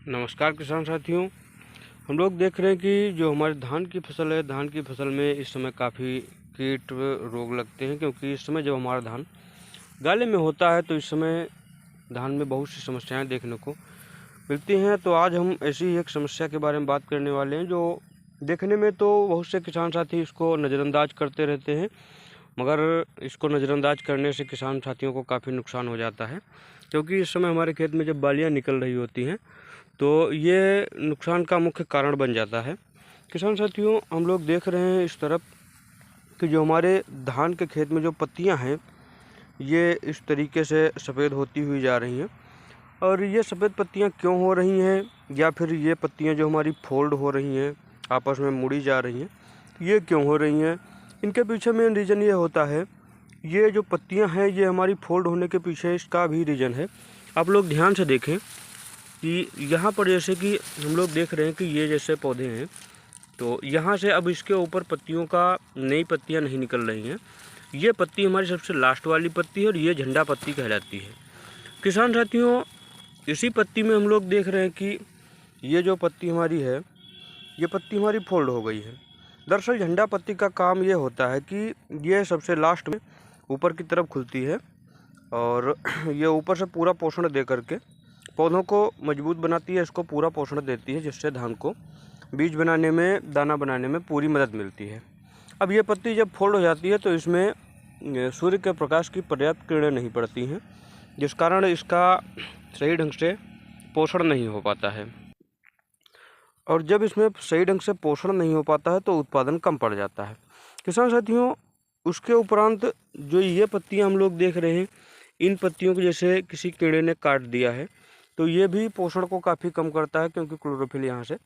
नमस्कार किसान साथियों। हम लोग देख रहे हैं कि जो हमारे धान की फसल है, धान की फसल में इस समय काफ़ी कीट रोग लगते हैं, क्योंकि इस समय जब हमारा धान गाले में होता है तो इस समय धान में बहुत सी समस्याएं देखने को मिलती हैं। तो आज हम ऐसी ही एक समस्या के बारे में बात करने वाले हैं, जो देखने में तो बहुत से किसान साथी इसको नज़रअंदाज करते रहते हैं, मगर इसको नज़रअंदाज करने से किसान साथियों को काफ़ी नुकसान हो जाता है। क्योंकि इस समय हमारे खेत में जब बालियाँ निकल रही होती हैं तो ये नुकसान का मुख्य कारण बन जाता है। किसान साथियों, हम लोग देख रहे हैं इस तरफ कि जो हमारे धान के खेत में जो पत्तियां हैं, ये इस तरीके से सफ़ेद होती हुई जा रही हैं। और ये सफ़ेद पत्तियां क्यों हो रही हैं, या फिर ये पत्तियां जो हमारी फोल्ड हो रही हैं, आपस में मुड़ी जा रही हैं, ये क्यों हो रही हैं? इनके पीछे मेन रीज़न ये होता है, ये जो पत्तियां हैं ये हमारी फोल्ड होने के पीछे इसका भी रीज़न है। आप लोग ध्यान से देखें कि यहाँ पर जैसे कि हम लोग देख रहे हैं कि ये जैसे पौधे हैं, तो यहाँ से अब इसके ऊपर पत्तियों का नई पत्तियाँ नहीं निकल रही हैं। ये पत्ती हमारी सबसे लास्ट वाली पत्ती है और ये झंडा पत्ती कहलाती है। किसान साथियों, इसी पत्ती में हम लोग देख रहे हैं कि ये जो पत्ती हमारी है, ये पत्ती हमारी फोल्ड हो गई है। दरअसल झंडा पत्ती का काम ये होता है कि ये सबसे लास्ट में ऊपर की तरफ खुलती है और ये ऊपर से पूरा पोषण दे करके पौधों को मजबूत बनाती है, इसको पूरा पोषण देती है, जिससे धान को बीज बनाने में, दाना बनाने में पूरी मदद मिलती है। अब ये पत्ती जब फोल्ड हो जाती है तो इसमें सूर्य के प्रकाश की पर्याप्त किरणें नहीं पड़ती हैं, जिस कारण इसका सही ढंग से पोषण नहीं हो पाता है। और जब इसमें सही ढंग से पोषण नहीं हो पाता है तो उत्पादन कम पड़ जाता है। किसान साथियों, उसके उपरांत जो ये पत्तियाँ हम लोग देख रहे हैं, इन पत्तियों को जैसे किसी कीड़े ने काट दिया है तो ये भी पोषण को काफ़ी कम करता है, क्योंकि क्लोरोफिल यहाँ से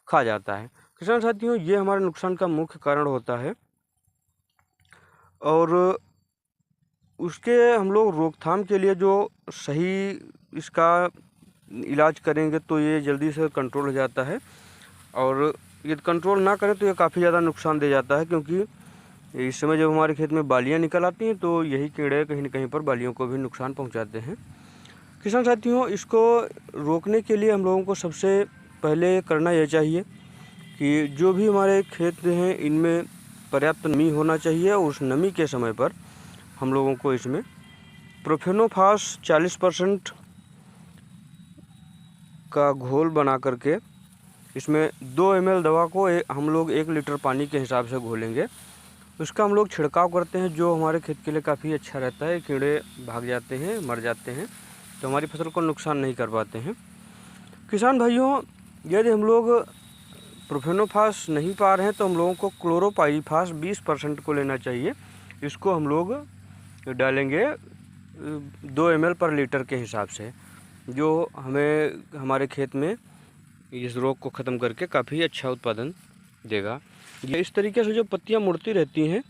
खा जाता है। किसान साथियों, ये हमारे नुकसान का मुख्य कारण होता है और उसके हम लोग रोकथाम के लिए जो सही इसका इलाज करेंगे तो ये जल्दी से कंट्रोल हो जाता है। और ये कंट्रोल ना करें तो ये काफ़ी ज़्यादा नुकसान दे जाता है, क्योंकि इस समय जब हमारे खेत में बालियाँ निकल आती हैं तो यही कीड़े कहीं न कहीं पर बालियों को भी नुकसान पहुँचाते हैं। किसान साथियों, इसको रोकने के लिए हम लोगों को सबसे पहले करना यह चाहिए कि जो भी हमारे खेत हैं इनमें पर्याप्त नमी होना चाहिए, और उस नमी के समय पर हम लोगों को इसमें प्रोफेनोफास 40% का घोल बना करके इसमें 2 ml दवा को हम लोग 1 लीटर पानी के हिसाब से घोलेंगे। उसका हम लोग छिड़काव करते हैं, जो हमारे खेत के लिए काफ़ी अच्छा रहता है। कीड़े भाग जाते हैं, मर जाते हैं, तो हमारी फसल को नुकसान नहीं कर पाते हैं। किसान भाइयों, यदि हम लोग प्रोफेनोफास नहीं पा रहे हैं तो हम लोगों को क्लोरोपाइरीफास 20% को लेना चाहिए। इसको हम लोग डालेंगे 2 ml पर लीटर के हिसाब से, जो हमें हमारे खेत में इस रोग को ख़त्म करके काफ़ी अच्छा उत्पादन देगा। ये इस तरीके से जो पत्तियाँ मुड़ती रहती हैं,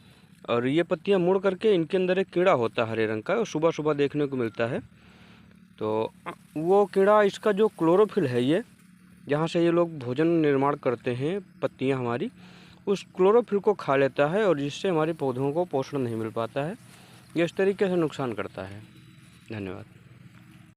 और ये पत्तियाँ मुड़ करके इनके अंदर एक कीड़ा होता है हरे रंग का, और सुबह सुबह देखने को मिलता है। तो वो कीड़ा, इसका जो क्लोरोफिल है, ये जहाँ से ये लोग भोजन निर्माण करते हैं, पत्तियाँ हमारी, उस क्लोरोफिल को खा लेता है, और जिससे हमारे पौधों को पोषण नहीं मिल पाता है। ये इस तरीके से नुकसान करता है। धन्यवाद।